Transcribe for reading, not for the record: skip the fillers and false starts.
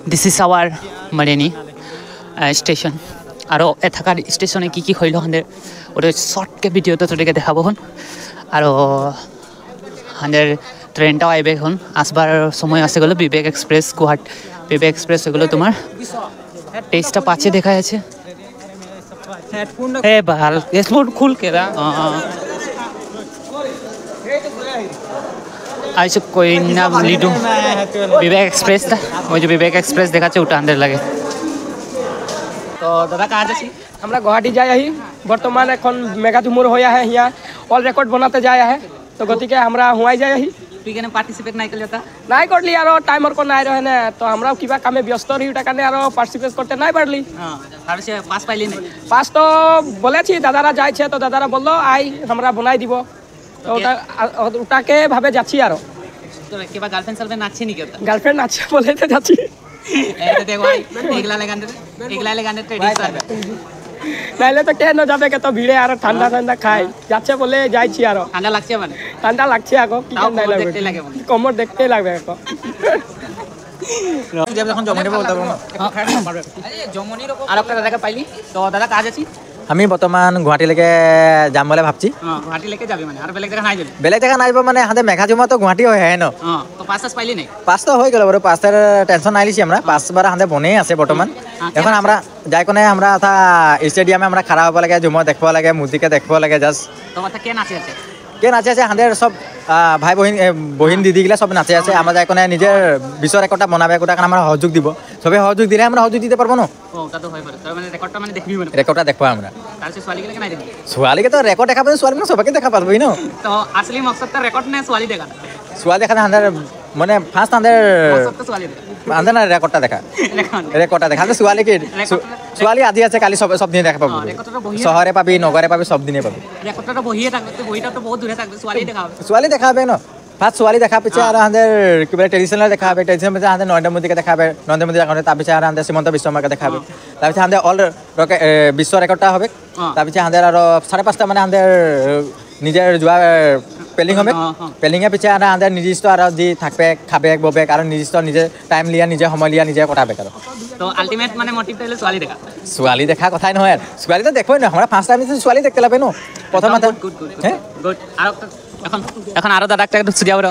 This is our Mareni station. আৰু এথাকাৰ ষ্টেচনে কি হইল হাnder ওৰে শৰ্টকে ভিডিওতে তোদেৰকে দেখাবো হন আৰু হাnder ট্রেনটাও আইবে হন আসবার সময় আছে গেল বিবেক এক্সপ্রেস গুয়াহাট বিবেক এক্সপ্রেস এগুলো তোমার টেস্টটা পাচ্ছে দেখা যাচ্ছে এ ভাল এসবুট খুল কেরা আইসো কইনা লিডু বিবেক এক্সপ্রেস টা ওই যে বিবেক এক্সপ্রেস দেখাচ্ছে ওটা আন্দার লাগে তো দাদা কাজ আছে আমরা গুয়াহাটি যাই আহি বর্তমান এখন মেগা ধুমুর হইয়া है यहाँ ऑल रिकॉर्ड बनाते जाया है तो गतिके हमरा हुआई जाय आही তুই কেন পার্টিসিপেট নাই করলি তা নাই করলি আর টাইমর কোন নাই রহে না তো আমরাও কিবা কামে ব্যস্ত রহি ওটা কানে আর পার্টিসিপেট করতে নাই পারলি হ্যাঁ আর সে পাস পাইলি না পাস তো বলেছি দাদারা যাইছে তো দাদারা বললো আই আমরা বনাই দিব তো ওটাকে ভাবে যাচ্ছি আর তো কিবা গার্লফ্রেন্ড সালফ্রেন্ড আছে নাকি ওটা গার্লফ্রেন্ড আছে বলেতে যাচ্ছি এটা দেখো ভাই এগলা লাগানে ট্রেডিং করবে নাইলে তো কেন যাবে কে তো ভিড়ে আর ঠান্ডা ঠান্ডা খাই যাচ্ছে বলে যাইছি আর ঠান্ডা লাগছে মানে ঠান্ডা লাগছে আকো কি কেন নাই লাগে কমর দেখতে লাগবে আকো যাব এখন জমনি বলতে পারবো না আরে জমনির আর একটা দাদাকে পাইলি তো দাদা কাজ আছে আমি বর্তমান গুৱাহাটীলৈকে যাম বলে ভাবছি গুৱাহাটীলৈকে যাবি মানে আর বেলেগ জায়গা নাই যাবি বেলেগ জায়গা নাই মানে হাতে মেঘাজুমা তো গুৱাহাটী হৈ আহে ন তো পাস পাইলি নাই পাঁচ তো হৈ গেল বাৰু পাঁচটার টেনশন নাই লিছি আমরা পাঁচবার হাতে বনেই আছে বর্তমান এখন আমরা যাই কোনে আমরা এটা স্টেডিয়ামে আমরা খাড়া হব লাগে জুমা দেখব লাগে মুজিকে দেখব লাগে জাস্ট তো কথা কে নাচি আছে কে নাচি আছে হাঁদের সব ভাই বহিন দিদিগিলা সব নাচি আছে আমরা যাই কোনে নিজের বিশ্ব রেকর্ডটা বনাবে কোটা আমরা সহযোগ দিব সবে সহযোগ দিলে আমরা সহযোগ দিতে পারবো না ওটা তো হয় পারে তার মানে রেকর্ডটা মানে দেখবি মানে রেকর্ডটা দেখবো আমরা তার সে সোয়ালি কে নাই দেখবি ছোৱালীকে তো ৰেকৰ্ড দেখাবো ছোৱালী না সবাইকে দেখা পাৰবই না তো আসলে মকসদটা ৰেকৰ্ড না সোয়ালি দেখা ছোৱালী দেখা হাঁদেৰ মানে ফাৰ্স্ট হাঁদেৰ মকসদটা সোয়ালি দেখা আনতে না ৰেকৰ্ডটা দেখা ৰেকৰ্ডটা দেখা ছোৱালী কি ছোৱালী আজি আছে কালি সব দিনে দেখা পাবো শহরে পাবি নগরে পাবি সব দিনে পাবি রেকর্ডটা বহিয়ে থাকবে তো বহিটা তো বহুত দূরে থাকবে সোয়ালি দেখা হবে ছোৱালী দেখা হবে না ফাৰ্স্ট ছোৱালী দেখা পিছে আর হাঁদের কিবা ট্রেডিশনাল দেখা হবে ট্রেডিশনাল পিছে হাঁদের নরেন্দ্র মোদীকে দেখা হবে নরেন্দ্র মোদী দেখা তার পিছে আর হাঁদের শ্রীমন্ত বিশ্ব শর্মাকে দেখা হবে তার পিছে হাঁদের অল বিশ্ব রেকর্ডটা হবে তার পিছে হাঁদের আর 5:30টা মানে হাঁদের নিজের যোৱা পেলিং হবে পেলিঙে পিছে আর হাঁদের নির্দিষ্ট আর যি থাকবে খাবে ববে আর নির্দিষ্ট নিজে টাইম লিয়া নিজে সময় লিয়া নিজে কটাবে আর তো আলটিমেট মানে মোটিভটা হলো সোয়ালি দেখা ছোৱালী দেখা কথাই নহয় আৰ ছোৱালী তো দেখবই না আমৰা ফাৰ্স্ট টাইম ছোৱালী দেখতে লাবে না প্ৰথম মাথা গুড আৰ এখন আৰো দাদা একটা সুদিয়া বড়